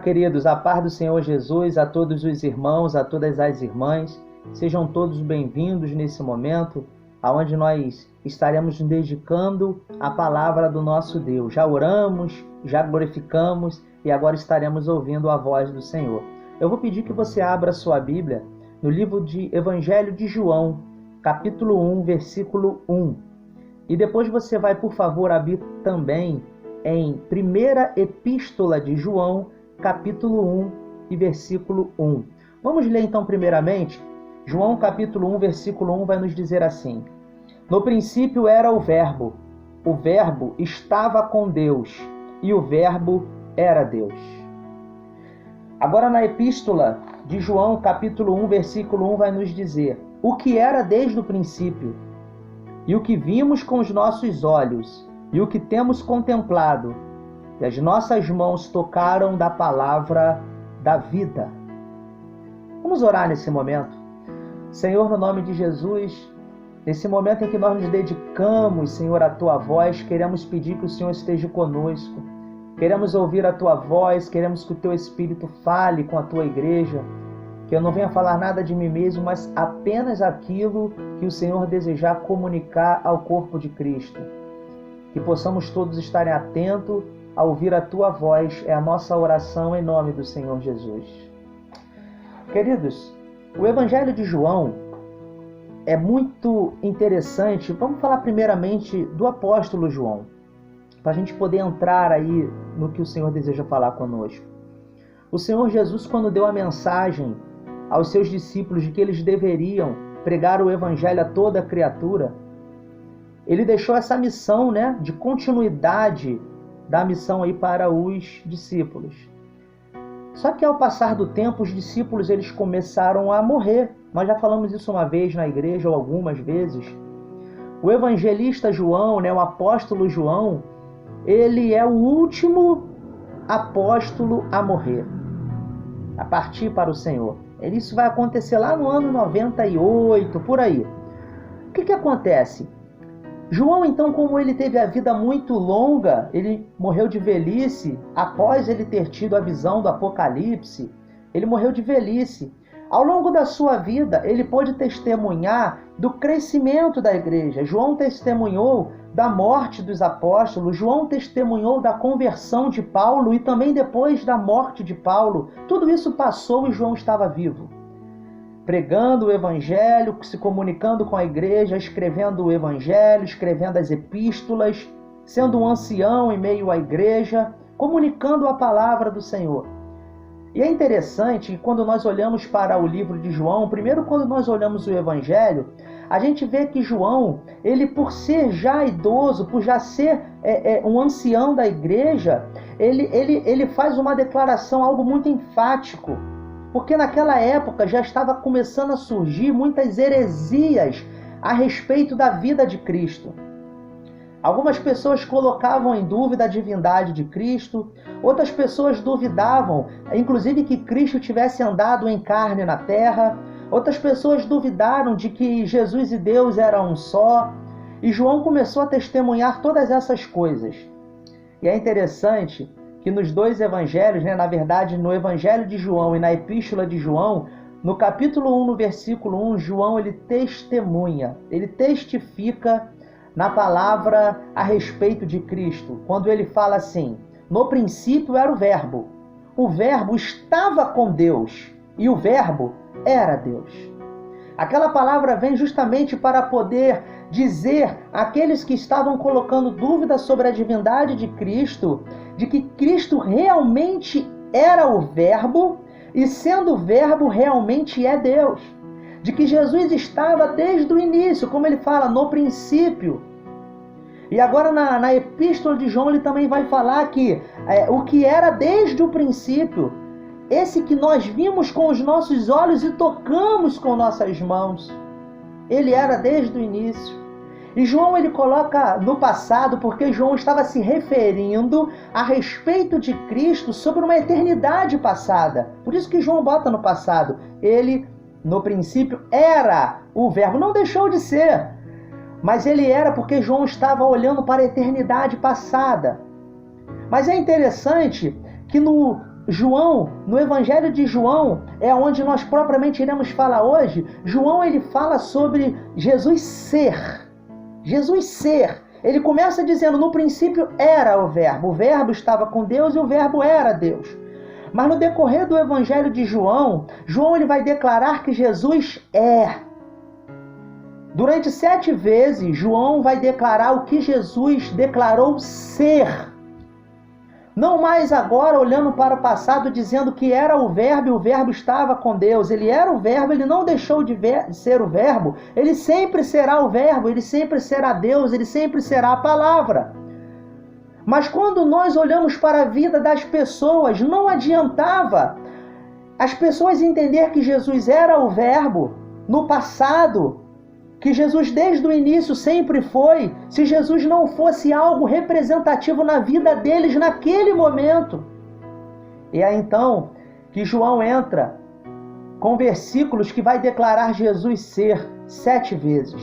queridos, a paz do Senhor Jesus, a todos os irmãos, a todas as irmãs, sejam todos bem-vindos nesse momento, onde nós estaremos nos dedicando à palavra do nosso Deus. Já oramos, já glorificamos e agora estaremos ouvindo a voz do Senhor. Eu vou pedir que você abra sua Bíblia no livro de Evangelho de João, capítulo 1, versículo 1. E depois você vai, por favor, abrir também em Primeira Epístola de João, capítulo 1 e versículo 1. Vamos ler então primeiramente. João capítulo 1, versículo 1 vai nos dizer assim: No princípio era o Verbo estava com Deus, e o Verbo era Deus. Agora na Epístola de João, capítulo 1, versículo 1 vai nos dizer: O que era desde o princípio, e o que vimos com os nossos olhos, e o que temos contemplado, e as nossas mãos tocaram da palavra da vida. Vamos orar nesse momento. Senhor, no nome de Jesus, nesse momento em que nós nos dedicamos, Senhor, à Tua voz, queremos pedir que o Senhor esteja conosco. Queremos ouvir a Tua voz, queremos que o Teu Espírito fale com a Tua igreja, que eu não venha falar nada de mim mesmo, mas apenas aquilo que o Senhor desejar comunicar ao corpo de Cristo. Que possamos todos estarem atentos a ouvir a Tua voz, é a nossa oração em nome do Senhor Jesus. Queridos, o Evangelho de João é muito interessante. Vamos falar primeiramente do apóstolo João, para a gente poder entrar aí no que o Senhor deseja falar conosco. O Senhor Jesus, quando deu a mensagem aos seus discípulos de que eles deveriam pregar o Evangelho a toda criatura, ele deixou essa missão, de continuidade da missão aí para os discípulos. Só que ao passar do tempo, os discípulos eles começaram a morrer. Nós já falamos isso uma vez na igreja, ou algumas vezes. O evangelista João, o apóstolo João, ele é o último apóstolo a morrer, a partir para o Senhor. Isso vai acontecer lá no ano 98, por aí. O que acontece? João, então, como ele teve a vida muito longa, ele morreu de velhice, após ele ter tido a visão do Apocalipse, ele morreu de velhice. Ao longo da sua vida, ele pôde testemunhar do crescimento da igreja. João testemunhou da morte dos apóstolos, João testemunhou da conversão de Paulo e também depois da morte de Paulo. Tudo isso passou e João estava vivo, pregando o Evangelho, se comunicando com a igreja, escrevendo o Evangelho, escrevendo as epístolas, sendo um ancião em meio à igreja, comunicando a palavra do Senhor. E é interessante que quando nós olhamos para o livro de João, primeiro quando nós olhamos o Evangelho, a gente vê que João, ele por ser já idoso, por já ser um ancião da igreja, ele faz uma declaração, algo muito enfático. Porque naquela época já estava começando a surgir muitas heresias a respeito da vida de Cristo. Algumas pessoas colocavam em dúvida a divindade de Cristo, outras pessoas duvidavam, inclusive que Cristo tivesse andado em carne na terra, outras pessoas duvidaram de que Jesus e Deus eram um só, e João começou a testemunhar todas essas coisas. E é interessante que nos dois evangelhos, na verdade no Evangelho de João e na Epístola de João, no capítulo 1, no versículo 1, João ele testemunha, ele testifica na palavra a respeito de Cristo, quando ele fala assim: no princípio era o Verbo estava com Deus, e o Verbo era Deus. Aquela palavra vem justamente para poder dizer àqueles que estavam colocando dúvidas sobre a divindade de Cristo, de que Cristo realmente era o Verbo, e sendo o Verbo realmente é Deus. De que Jesus estava desde o início, como ele fala, no princípio. E agora na Epístola de João ele também vai falar que o que era desde o princípio, esse que nós vimos com os nossos olhos e tocamos com nossas mãos, ele era desde o início. E João ele coloca no passado, porque João estava se referindo a respeito de Cristo sobre uma eternidade passada. Por isso que João bota no passado. Ele, no princípio, era o Verbo. Não deixou de ser, mas ele era porque João estava olhando para a eternidade passada. Mas é interessante que no João, no Evangelho de João, é onde nós propriamente iremos falar hoje. João, ele fala sobre Jesus ser. Jesus ser. Ele começa dizendo, no princípio era o Verbo estava com Deus e o Verbo era Deus. Mas no decorrer do Evangelho de João, João ele vai declarar que Jesus é. Durante 7 vezes, João vai declarar o que Jesus declarou ser. Não mais agora olhando para o passado, dizendo que era o Verbo e o Verbo estava com Deus. Ele era o Verbo, ele não deixou de ser o Verbo. Ele sempre será o Verbo, ele sempre será Deus, ele sempre será a Palavra. Mas quando nós olhamos para a vida das pessoas, não adiantava as pessoas entender que Jesus era o Verbo no passado, que Jesus desde o início sempre foi, se Jesus não fosse algo representativo na vida deles naquele momento. E é então que João entra com versículos que vai declarar Jesus ser 7 vezes.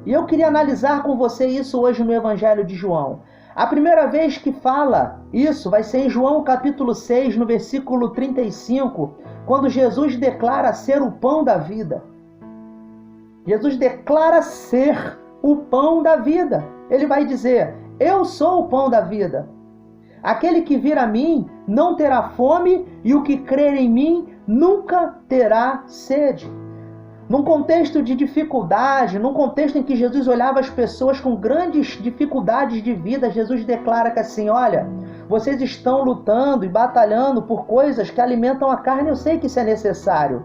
E eu queria analisar com você isso hoje no Evangelho de João. A primeira vez que fala isso vai ser em João capítulo 6, no versículo 35, quando Jesus declara ser o pão da vida. Jesus declara ser o pão da vida. Ele vai dizer, eu sou o pão da vida. Aquele que vir a mim não terá fome e o que crer em mim nunca terá sede. Num contexto de dificuldade, num contexto em que Jesus olhava as pessoas com grandes dificuldades de vida, Jesus declara que assim, olha, vocês estão lutando e batalhando por coisas que alimentam a carne, eu sei que isso é necessário.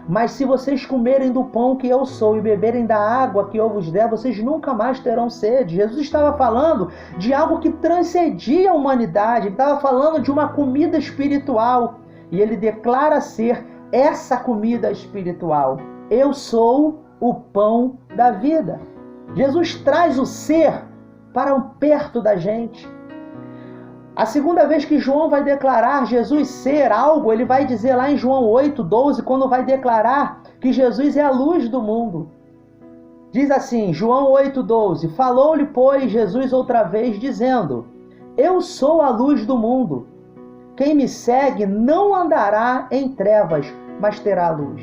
Mas se vocês comerem do pão que eu sou e beberem da água que eu vos der, vocês nunca mais terão sede. Jesus estava falando de algo que transcendia a humanidade. Ele estava falando de uma comida espiritual. E ele declara ser essa comida espiritual. Eu sou o pão da vida. Jesus traz o ser para perto da gente. A segunda vez que João vai declarar Jesus ser algo, ele vai dizer lá em João 8:12, quando vai declarar que Jesus é a luz do mundo. Diz assim, João 8:12, falou-lhe, pois, Jesus outra vez, dizendo, eu sou a luz do mundo. Quem me segue não andará em trevas, mas terá luz.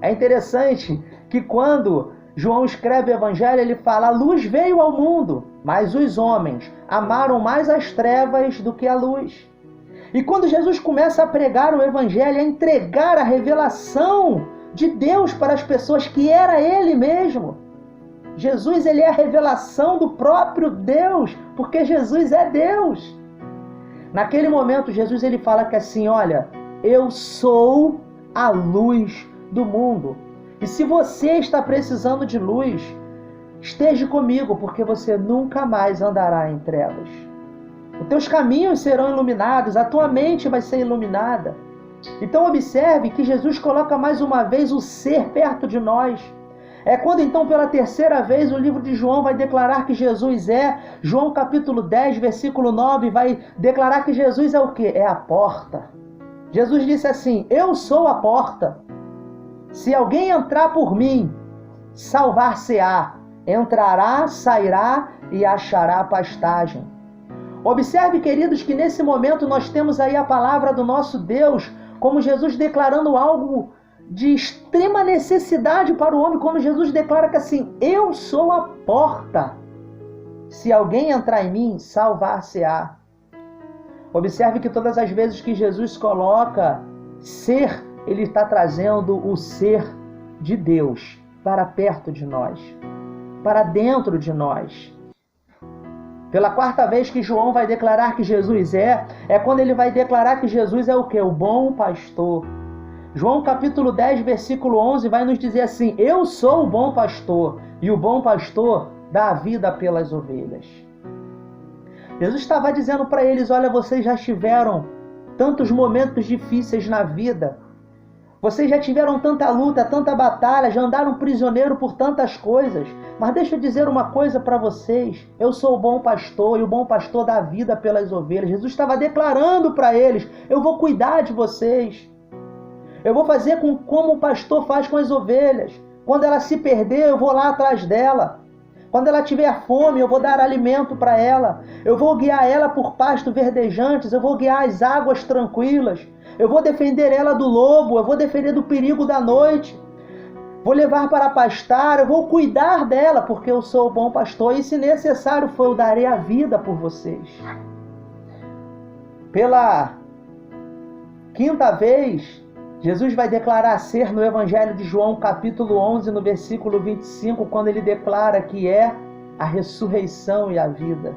É interessante que quando João escreve o Evangelho, ele fala, a luz veio ao mundo, mas os homens amaram mais as trevas do que a luz. E quando Jesus começa a pregar o Evangelho, a entregar a revelação de Deus para as pessoas, que era Ele mesmo. Jesus, ele é a revelação do próprio Deus, porque Jesus é Deus. Naquele momento, Jesus ele fala que assim, olha, eu sou a luz do mundo. E se você está precisando de luz, esteja comigo, porque você nunca mais andará em trevas. Os teus caminhos serão iluminados, a tua mente vai ser iluminada. Então observe que Jesus coloca mais uma vez o ser perto de nós. É quando então pela terceira vez o livro de João vai declarar que Jesus é, João capítulo 10, versículo 9, vai declarar que Jesus é o quê? É a porta. Jesus disse assim, eu sou a porta. Se alguém entrar por mim, salvar-se-á, entrará, sairá e achará pastagem. Observe, queridos, que nesse momento nós temos aí a palavra do nosso Deus, como Jesus declarando algo de extrema necessidade para o homem, quando Jesus declara que assim, eu sou a porta. Se alguém entrar em mim, salvar-se-á. Observe que todas as vezes que Jesus coloca ser, ele está trazendo o ser de Deus para perto de nós, para dentro de nós. Pela quarta vez que João vai declarar que Jesus é quando ele vai declarar que Jesus é o quê? O bom pastor. João capítulo 10, versículo 11 vai nos dizer assim, eu sou o bom pastor e o bom pastor dá a vida pelas ovelhas. Jesus estava dizendo para eles, olha, vocês já tiveram tantos momentos difíceis na vida, vocês já tiveram tanta luta, tanta batalha, já andaram prisioneiro por tantas coisas. Mas deixa eu dizer uma coisa para vocês. Eu sou o bom pastor e o bom pastor dá vida pelas ovelhas. Jesus estava declarando para eles, eu vou cuidar de vocês. Eu vou fazer como o pastor faz com as ovelhas. Quando ela se perder, eu vou lá atrás dela. Quando ela tiver fome, eu vou dar alimento para ela. Eu vou guiar ela por pastos verdejantes. Eu vou guiar as águas tranquilas. Eu vou defender ela do lobo. Eu vou defender do perigo da noite. Vou levar para pastar. Eu vou cuidar dela, porque eu sou o bom pastor. E se necessário for, eu darei a vida por vocês. Pela quinta vez, Jesus vai declarar ser no Evangelho de João, capítulo 11, no versículo 25, quando ele declara que é a ressurreição e a vida.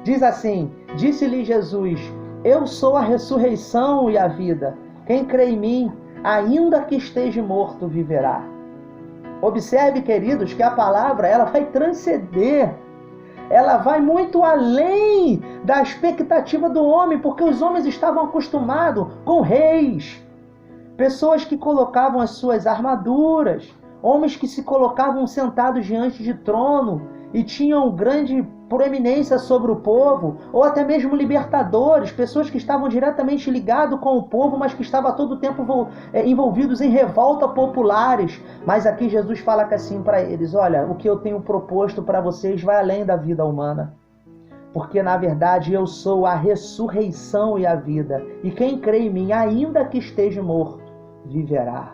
Diz assim: disse-lhe Jesus: eu sou a ressurreição e a vida. Quem crê em mim, ainda que esteja morto, viverá. Observe, queridos, que a palavra ela vai transcender. Ela vai muito além da expectativa do homem, porque os homens estavam acostumados com reis, pessoas que colocavam as suas armaduras, homens que se colocavam sentados diante de trono e tinham grande proeminência sobre o povo, ou até mesmo libertadores, pessoas que estavam diretamente ligados com o povo, mas que estavam a todo tempo envolvidos em revolta populares. Mas aqui Jesus fala assim para eles: olha, o que eu tenho proposto para vocês vai além da vida humana. Porque, na verdade, eu sou a ressurreição e a vida. E quem crê em mim, ainda que esteja morto, viverá.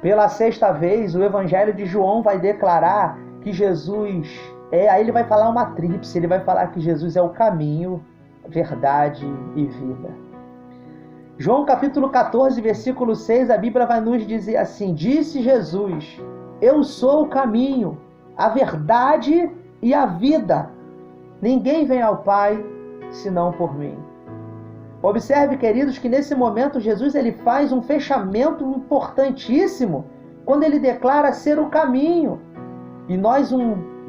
Pela sexta vez, o Evangelho de João vai declarar que Jesus aí ele vai falar uma tríplice, ele vai falar que Jesus é o caminho, verdade e vida. João capítulo 14, versículo 6, a Bíblia vai nos dizer assim: disse Jesus: eu sou o caminho, a verdade e a vida. Ninguém vem ao Pai senão por mim. Observe, queridos, que nesse momento Jesus ele faz um fechamento importantíssimo quando ele declara ser o caminho. E nós,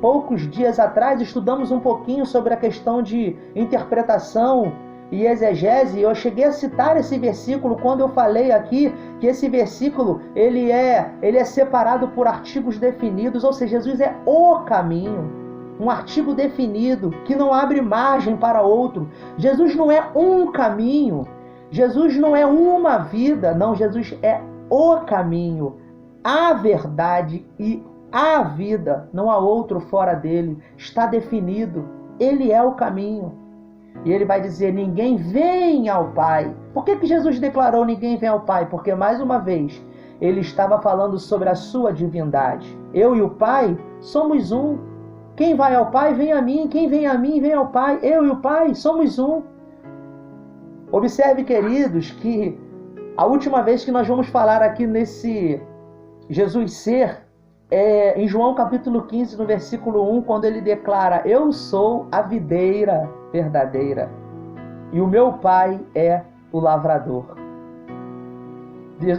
poucos dias atrás, estudamos um pouquinho sobre a questão de interpretação e exegese. Eu cheguei a citar esse versículo quando eu falei aqui que esse versículo ele é separado por artigos definidos, ou seja, Jesus é o caminho, um artigo definido que não abre margem para outro. Jesus não é um caminho, Jesus não é uma vida, não, Jesus é o caminho, a verdade e a vida, não há outro fora dele, está definido, ele é o caminho. E ele vai dizer: ninguém vem ao Pai. Por que Jesus declarou ninguém vem ao Pai? Porque, mais uma vez, ele estava falando sobre a sua divindade. Eu e o Pai somos um. Quem vai ao Pai, vem a mim. Quem vem a mim, vem ao Pai. Eu e o Pai somos um. Observe, queridos, que a última vez que nós vamos falar aqui nesse Jesus ser em João capítulo 15, no versículo 1, quando ele declara: eu sou a videira verdadeira e o meu Pai é o lavrador.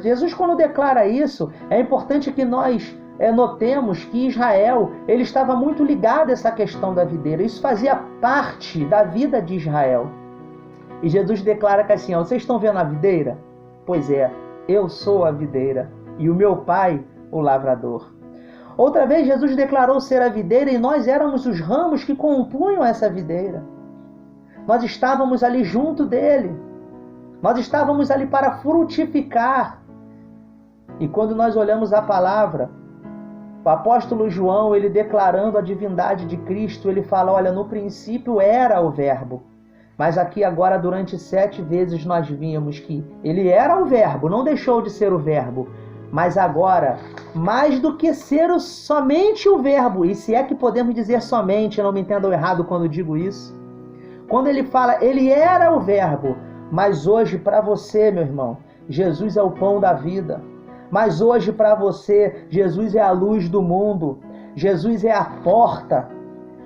Jesus, quando declara isso, é importante que nós notemos que Israel ele estava muito ligado a essa questão da videira. Isso fazia parte da vida de Israel. E Jesus declara que assim: vocês estão vendo a videira? Pois é, eu sou a videira e o meu Pai o lavrador. Outra vez Jesus declarou ser a videira e nós éramos os ramos que compunham essa videira. Nós estávamos ali junto dele. Nós estávamos ali para frutificar. E quando nós olhamos a palavra, o apóstolo João, ele declarando a divindade de Cristo, ele fala: olha, no princípio era o verbo. Mas aqui agora, durante 7 vezes, nós vimos que ele era o verbo, não deixou de ser o verbo. Mas agora, mais do que ser somente o verbo, e se é que podemos dizer somente, não me entendam errado quando digo isso. Quando ele fala, ele era o verbo, mas hoje para você, meu irmão, Jesus é o pão da vida. Mas hoje para você, Jesus é a luz do mundo. Jesus é a porta.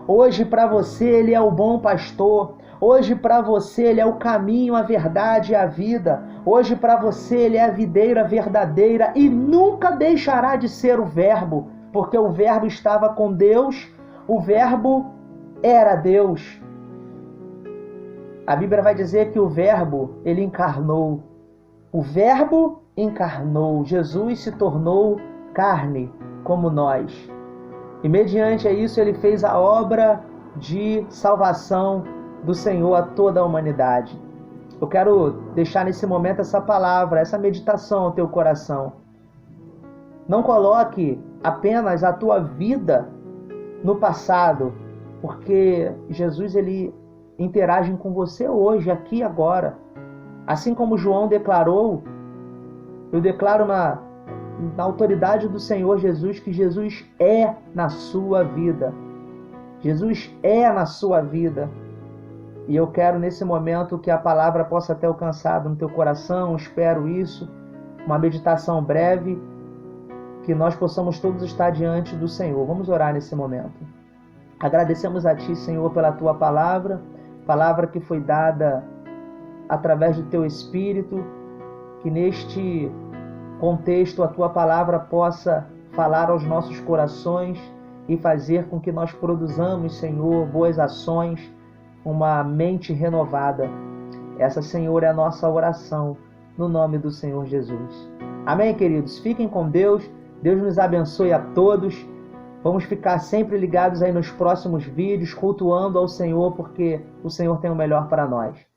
Hoje para você, ele é o bom pastor. Hoje para você ele é o caminho, a verdade e a vida. Hoje para você ele é a videira verdadeira e nunca deixará de ser o verbo, porque o verbo estava com Deus, o verbo era Deus. A Bíblia vai dizer que o verbo ele encarnou. O verbo encarnou. Jesus se tornou carne como nós. E mediante isso ele fez a obra de salvação do Senhor a toda a humanidade. Eu quero deixar nesse momento essa palavra, essa meditação ao teu coração. Não coloque apenas a tua vida no passado, porque Jesus ele interage com você hoje, aqui e agora. Assim como João declarou, eu declaro na autoridade do Senhor Jesus que Jesus é na sua vida. Jesus é na sua vida. E eu quero nesse momento que a palavra possa ter alcançado no teu coração, espero isso, uma meditação breve, que nós possamos todos estar diante do Senhor. Vamos orar nesse momento. Agradecemos a Ti, Senhor, pela Tua palavra que foi dada através do Teu Espírito, que neste contexto a Tua palavra possa falar aos nossos corações e fazer com que nós produzamos, Senhor, boas ações, uma mente renovada. Essa, Senhor, é a nossa oração, no nome do Senhor Jesus. Amém, queridos? Fiquem com Deus. Deus nos abençoe a todos. Vamos ficar sempre ligados aí nos próximos vídeos, cultuando ao Senhor, porque o Senhor tem o melhor para nós.